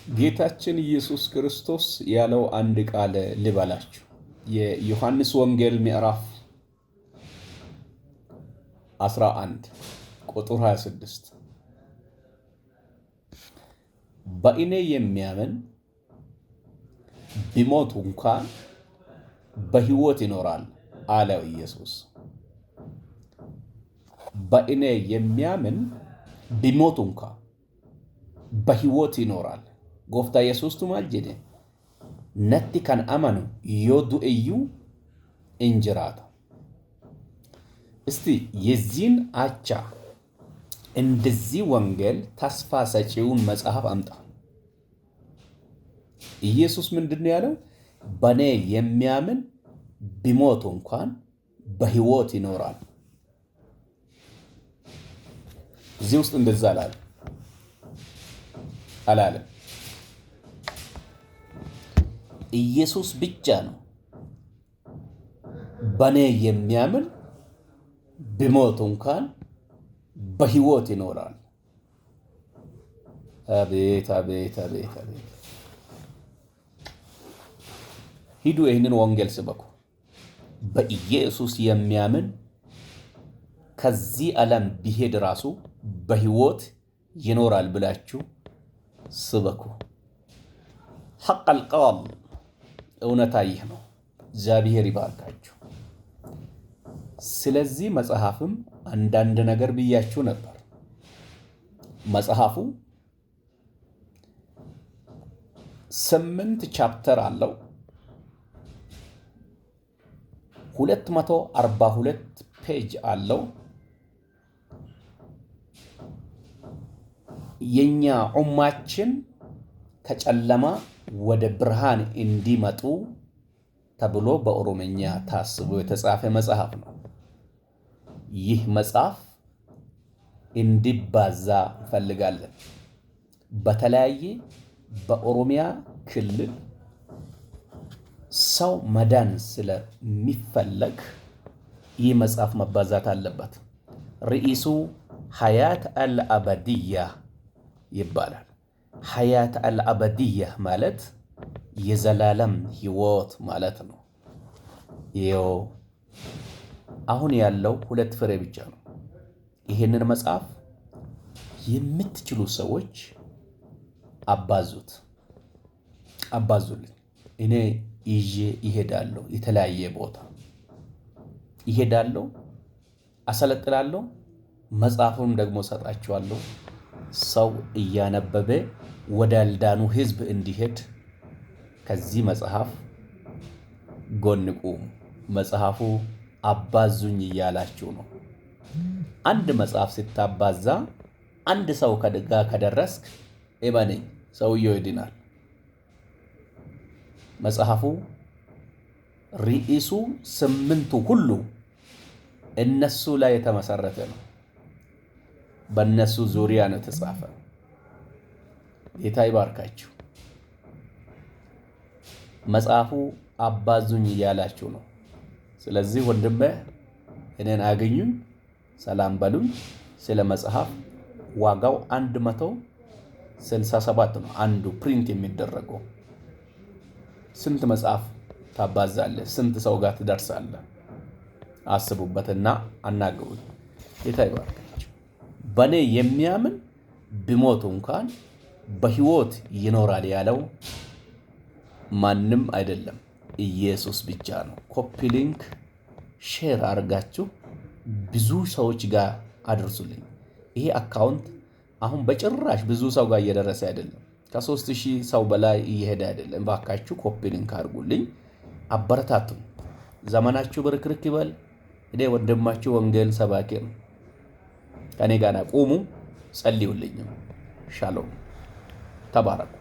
ጌታችን ኢየሱስ ክርስቶስ ያለው አንድ ቃል ልበላችሁ። የዮሐንስ ወንጌል ምዕራፍ 11 ቁጥር 26 በእኔ የሚያምን ቢሞት እንኳን በሕይወት ይኖራል አለው ኢየሱስ። በእኔ የሚያምን ቢሞት እንኳን በሕይወት ይኖራል። ጎፍታ ኢየሱስ ማል ጀዴ ነቲ ከን አመኑ yoo du'eyyuu እንጅራታ። እስቲ የዚህን አቻ እንደዚህ ወንጌል ተስፋ ሰጪውን መጽሐፍ አምጣ። ኢየሱስ ምንድነው ያለው? በኔ የሚያምን ቢሞት እንኳን በሕይወት ይኖራል። እዚህ ውስጥ እንደዛ አላለም። ኢየሱስ ብቻ ነው በኔ የሚያምን ቢሞት እንኳን በሕይወት ይኖራል። አቤት አቤት አቤት አቤት! ሂዱ ይህንን ወንጌል ስበኩ። በኢየሱስ የሚያምን ከዚህ ዓለም ቢሄድ ራሱ በሕይወት ይኖራል ብላችሁ ስበኩ። ሐቅ አልቃል እውነታ ይህ ነው። እግዚአብሔር ይባርካችሁ። ስለዚህ መጽሐፍም አንዳንድ ነገር ብያችሁ ነበር። መጽሐፉ 8 ቻፕተር አለው። 242 ፔጅ አለው። የኛ ኡማችን ከጨለማ ወደ ብርሃን እንዲመጡ ተብሎ በኦሮምኛ ታስቦ የተጻፈ መጽሐፍ ነው። ይህ መጽሐፍ እንዲባዛ እንፈልጋለን። በተለያየ በኦሮሚያ ክልል ሰው መዳን ስለሚፈለግ ይህ መጽሐፍ መባዛት አለበት። ርዕሱ ሐያት አልአበድያ ይባላል። ሐያት አልአበድያ ማለት የዘላለም ሕይወት ማለት ነው። ይኸው አሁን ያለው 2 ፍሬ ብቻ ነው። ይሄንን መጽሐፍ የምትችሉ ሰዎች አባዙልኝ። እኔ ይዤ ይሄዳለሁ። የተለያየ ቦታ ይሄዳለሁ፣ አሰለጥላለሁ። መጽሐፉንም ደግሞ ሰጣችኋለሁ። ሰው እያነበበ ወደ አልዳኑ ሕዝብ እንዲሄድ ከዚህ መጽሐፍ ጎን ቁሙ። መጽሐፉ አባዙኝ እያላችሁ ነው። አንድ መጽሐፍ ስታባዛ አንድ ሰው ጋር ከደረስክ እመነኝ ሰውየው ይድናል። መጽሐፉ ርዕሱ 8ቱ ሁሉ እነሱ ላይ የተመሰረተ ነው። በእነሱ ዙሪያ ነው የተጻፈ። ጌታ ይባርካችሁ። መጽሐፉ አባዙኝ እያላችሁ ነው። ስለዚህ ወንድሜ እኔን አገኙኝ፣ ሰላም በሉኝ። ስለ መጽሐፍ ዋጋው 167 ነው። አንዱ ፕሪንት የሚደረገው። ስንት መጽሐፍ ታባዛለህ? ስንት ሰው ጋር ትደርሳለህ? አስቡበትና አናግሩኝ። ጌታ ይባርካችሁ። በኔ የሚያምን ቢሞት እንኳን በሕይወት ይኖራል ያለው ማንም አይደለም፣ ኢየሱስ ብቻ ነው። ኮፒ ሊንክ ሼር አድርጋችሁ ብዙ ሰዎች ጋር አድርሱልኝ። ይሄ አካውንት አሁን በጭራሽ ብዙ ሰው ጋር እየደረሰ አይደለም። ከ3000 ሰው በላይ እየሄደ አይደለም። ባካችሁ ኮፒ ሊንክ አድርጉልኝ፣ አበረታቱኝ። ዘመናችሁ ብርክርክ ይበል። እኔ ወንድማችሁ ወንጌል ሰባኪ ነው። ከኔ ጋር ቁሙ፣ ጸልዩልኝ። ሻሎም፣ ተባረኩ።